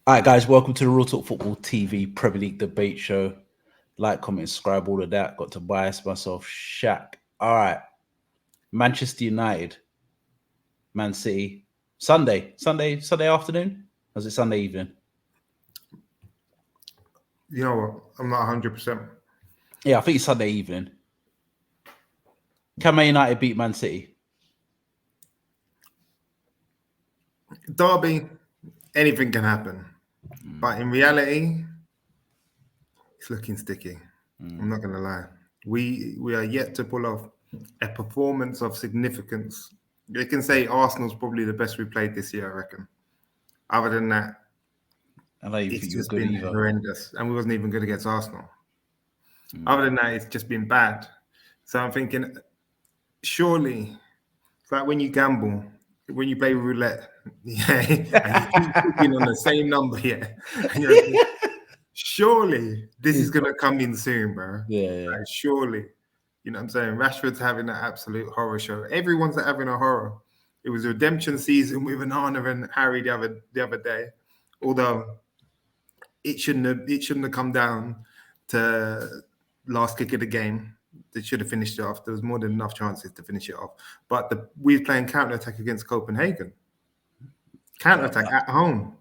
All right, guys, welcome to the Real Talk Football TV Premier League debate show. Like, comment, subscribe, all of that. Got Tobias, myself, Shaq. All right, Manchester United, Man City, Sunday afternoon? Or is it Sunday evening? You know what? I'm not 100%. Yeah, I think it's Sunday evening. Can Man United beat Man City? Derby, anything can happen. But in reality, it's looking sticky. I'm not going to lie. We are yet to pull off a performance of significance. You can say Arsenal's probably the best we played this year, I reckon. Other than that, I know you it's think you're just good been either. horrendous. And we wasn't even good against Arsenal. Other than that, it's just been bad. So I'm thinking, surely, it's like when you gamble, when you play roulette, yeah, and you keep picking on the same number, yeah. And you're like, surely this is gonna come in soon, bro. Yeah. Like, surely. You know what I'm saying? Rashford's having an absolute horror show. Everyone's having a horror. It was a redemption season with Onana and Harry the other day. Although it shouldn't have come down to last kick of the game. They should have finished it off. There was more than enough chances to finish it off. But we're playing counter-attack against Copenhagen. Counter-attack at home.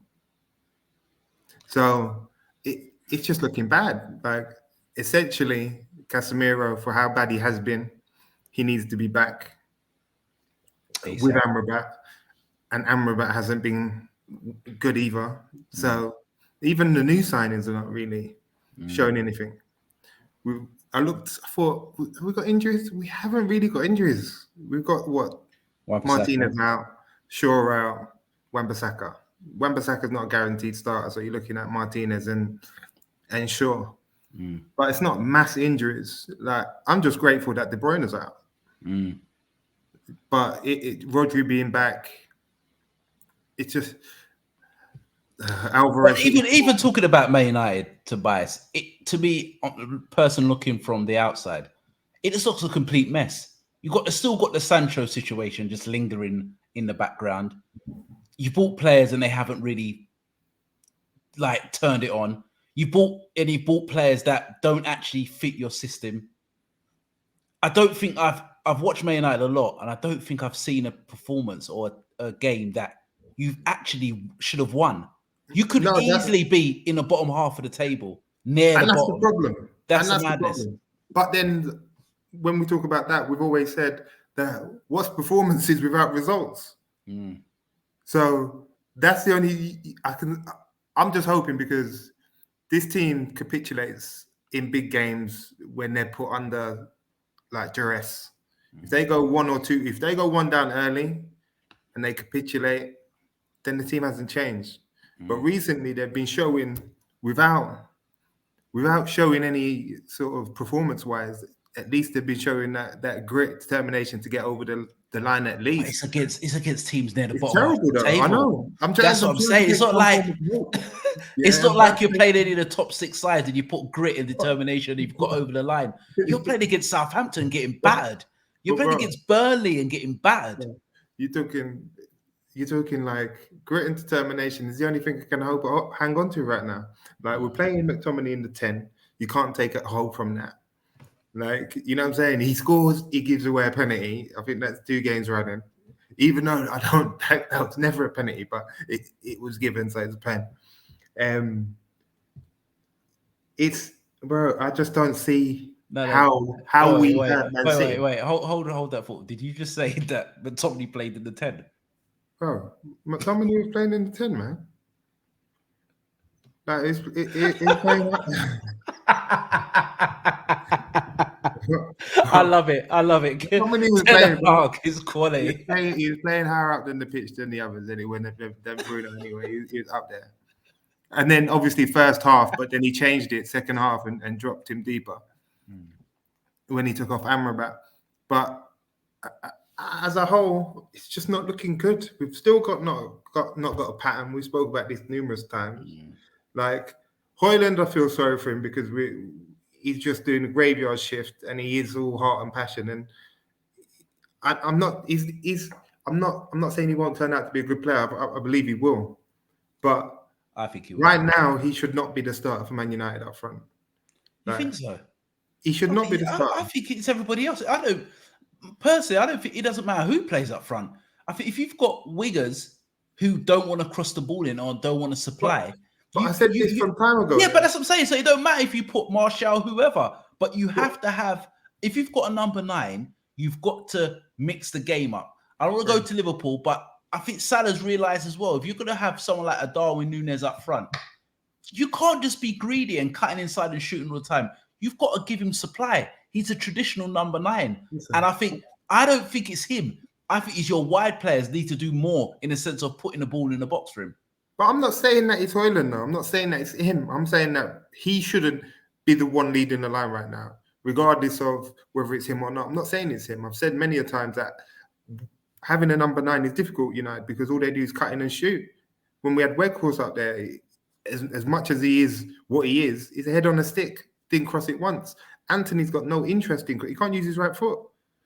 So it's just looking bad. Like, essentially, Casemiro, for how bad he has been, he needs to be back with Amrabat. And Amrabat hasn't been good either. So even the new signings are not really showing anything. I thought, have we got injuries? We haven't really got injuries. We've got what? Martinez out, Shaw out, Wan-Bissaka. Wan-Bissaka's not a guaranteed starter, so you're looking at Martinez and Shaw. But it's not mass injuries. Like, I'm just grateful that De Bruyne's out. But Rodri being back, it's just Alvarez. Even talking about Man United, Tobias, to me, a person looking from the outside, it just looks a complete mess. Still got the Sancho situation just lingering in the background. You bought players and they haven't really turned it on. You bought players that don't actually fit your system. I don't think I've watched Man United a lot, and I don't think I've seen a performance or a game that you actually should have won. You could easily be in the bottom half of the table, near the bottom. That's the problem. That's the madness. Problem. But then, when we talk about that, we've always said that what's performances without results. So that's the only I'm just hoping, because this team capitulates in big games when they're put under duress. If they go one or two, if they go one down early and they capitulate, then the team hasn't changed. But recently they've been showing without showing any sort of performance-wise, at least they've been showing that grit, determination to get over the line at least. It's against teams near the bottom. Terrible though. Table. I know. That's what I'm saying. It's not like it's not like you're playing any of the top 6 sides and you put grit and determination and you've got over the line. You're playing against Southampton getting battered. You're playing against Burnley and getting battered. You're talking like grit and determination is the only thing I can hang on to right now. Like, we're playing McTominay in the 10. You can't take a hold from that. Like, you know what I'm saying? He scores, he gives away a penalty. I think that's 2 games running. Even though that was never a penalty, but it was given, so it's a pen. I just don't see how we hurt Man City. Wait, hold that thought. Did you just say that McTominay played in the 10? Bro, McTominay was playing in the 10, man. Like, it's playing. I love it. McTominay was playing. Park is quality. He was playing higher up than the pitch than the others anyway. Than Bruno anyway. He was up there. And then obviously first half, but then he changed it second half and dropped him deeper when he took off Amrabat. But as a whole, it's just not looking good. We've still not got a pattern. We spoke about this numerous times. Like, Højlund, I feel sorry for him because he's just doing a graveyard shift and he is all heart and passion. And I'm not saying he won't turn out to be a good player. I believe he will, but I think he will. Right now, he should not be the starter for Man United up front. You Like, think so? he should not be the starter. I think it's everybody else. I don't think it doesn't matter who plays up front. I think if you've got wingers who don't want to cross the ball in or don't want to supply, but I said this some time ago. Yeah, but that's what I'm saying. So it don't matter if you put Martial, whoever, but you have to have. If you've got a number 9, you've got to mix the game up. I don't want to go to Liverpool, but I think Salah's realised as well. If you're going to have someone like a Darwin Núñez up front, you can't just be greedy and cutting inside and shooting all the time. You've got to give him supply. He's a traditional number 9. And I don't think it's him. I think it's your wide players need to do more in the sense of putting the ball in the box for him. But I'm not saying that it's Højlund, though. I'm not saying that it's him. I'm saying that he shouldn't be the one leading the line right now, regardless of whether it's him or not. I'm not saying it's him. I've said many a times that having a number 9 is difficult, United, because all they do is cut in and shoot. When we had Weghorst up there, as much as he is what he is, he's a head on a stick. Didn't cross it once. Anthony's got no interest in. He can't use his right foot,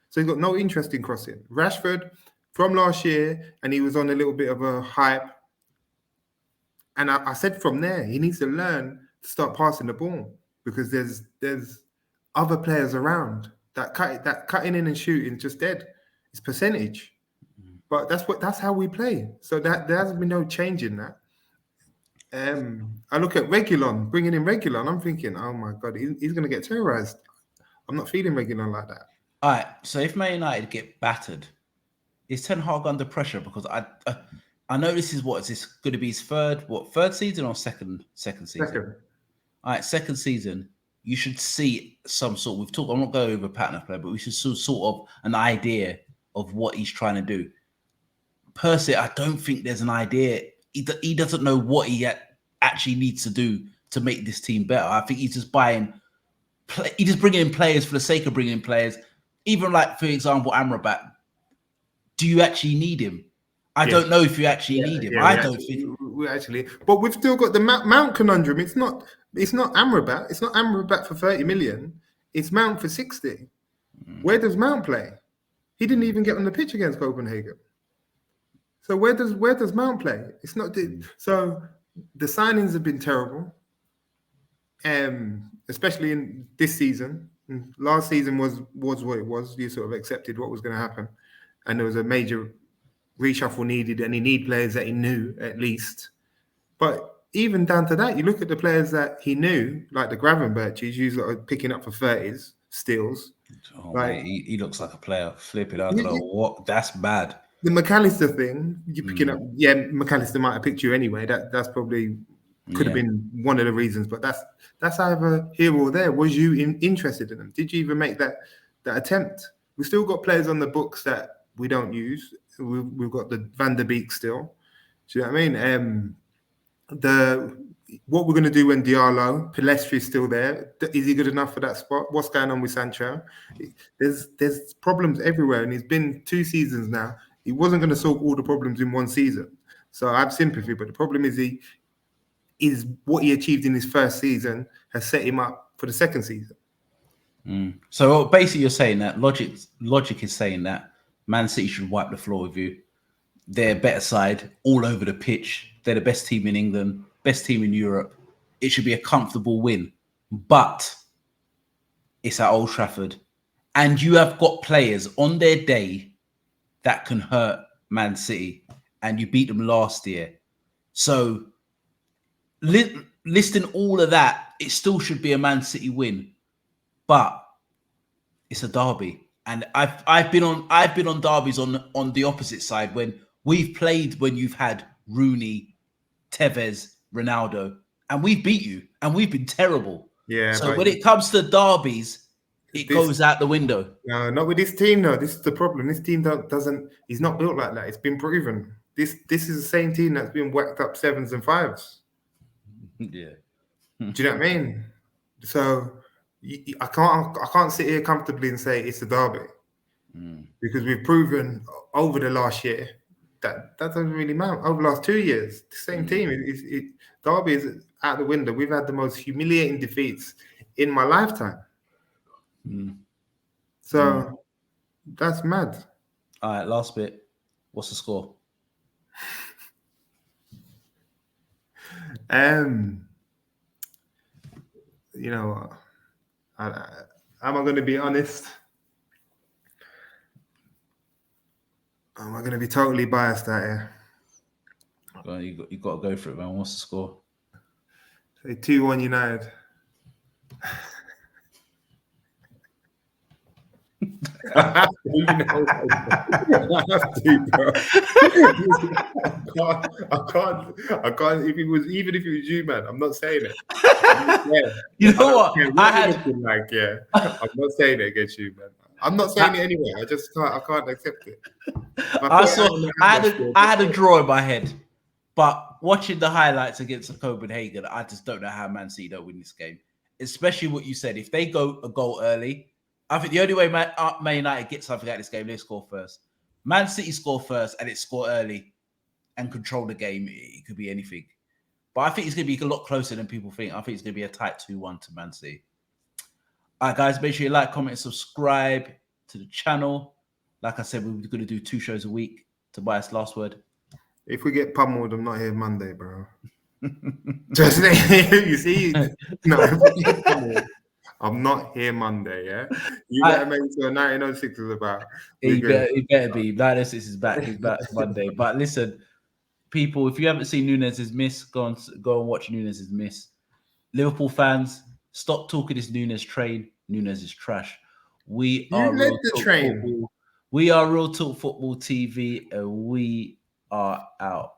so he's got no interest in crossing. Rashford from last year, and he was on a little bit of a hype. And I said from there, he needs to learn to start passing the ball, because there's other players around that cutting in and shooting just dead. It's percentage, but that's how we play. So that there hasn't been no change in that. I look at Reguilon, bringing in Reguilon. I'm thinking, oh my God, he's going to get terrorized. I'm not feeling Reguilon like that. All right. So if Man United get battered, is Ten Hag under pressure? Because I know this is going to be his third season or second season? Second. All right, second season. You should see some sort. I'm not going over pattern of play, but we should see sort of an idea of what he's trying to do. Personally, I don't think there's an idea. He doesn't know what he actually needs to do to make this team better. I think he's just bringing in players for the sake of bringing in players. Even like, for example, Amrabat. Do you actually need him? I don't know if you actually need him. I don't think we actually. But we've still got the Mount conundrum. It's not Amrabat. It's not Amrabat for 30 million. It's Mount for 60. Where does Mount play? He didn't even get on the pitch against Copenhagen. So where does Mount play? It's not. So the signings have been terrible, especially in this season. Last season was what it was. You sort of accepted what was going to happen, and there was a major reshuffle needed, and he need players that he knew at least. But even down to that, you look at the players that he knew, like the Gravenberches, usually picking up for 30s, steals. Oh, like, mate, he looks like a player. Flipping, I don't know what. That's bad. The McAllister thing, you're picking up. Yeah, McAllister might have picked you anyway. That's probably could have been one of the reasons. But that's either here or there. Was you interested in them? Did you even make that attempt? We still got players on the books that we don't use. We've got the Van der Beek still. Do you know what I mean? What we're going to do when Diallo, Pelestri is still there. Is he good enough for that spot? What's going on with Sancho? There's problems everywhere, and it's been 2 seasons now. He wasn't going to solve all the problems in one season. So I have sympathy, but the problem is what he achieved in his first season has set him up for the second season. So basically you're saying that logic is saying that Man City should wipe the floor with you. They're a better side all over the pitch. They're the best team in England, best team in Europe. It should be a comfortable win. But it's at Old Trafford. And you have got players on their day that can hurt Man City. And you beat them last year. So listing all of that, it still should be a Man City win. But it's a derby. And I've been on derbies on the opposite side when we've played when you've had Rooney, Tevez, Ronaldo, and we've beat you and we've been terrible. Yeah. So when it comes to derbies, it goes out the window. No, not with this team. No, this is the problem. This team doesn't. He's not built like that. It's been proven. This is the same team that's been whacked up 7s and 5s. Yeah. Do you know what I mean? So I can't sit here comfortably and say it's a derby because we've proven over the last year that doesn't really mount. Over the last 2 years, the same team. Derby is out the window. We've had the most humiliating defeats in my lifetime. So that's mad. All right, last bit. What's the score? You know, am I going to be honest? Am I going to be totally biased out here? Well, you got to go for it, man. What's the score? Say 2-1 United. I have to, you know. I have to, bro. I can't. Even if it was you, man, I'm not saying it. You know what? Like, yeah, I'm not saying it against you, man. I'm not saying it anyway. I just can't. I can't accept it. I had a draw in my head, but watching the highlights against Copenhagen, I just don't know how Man City don't win this game. Especially what you said. If they go a goal early, I think the only way Man United get something out of this game, they score first. Man City score first and it score early and control the game. It could be anything. But I think it's going to be a lot closer than people think. I think it's going to be a tight 2-1 to Man City. All right, guys, make sure you like, comment, subscribe to the channel. Like I said, we're going to do 2 shows a week. Tobias, last word. If we get pummeled, I'm not here Monday, bro. Just you see, no, I'm not here Monday. Yeah, you better make sure 1906 is about. He better be. 1906 is back. He's back Monday. But listen, people, if you haven't seen Nunez's miss, go and watch Nunez's miss. Liverpool fans, stop talking this Nunez train. Nunez is trash. We are Real Talk Football. We are Real Talk Football TV, and we are out.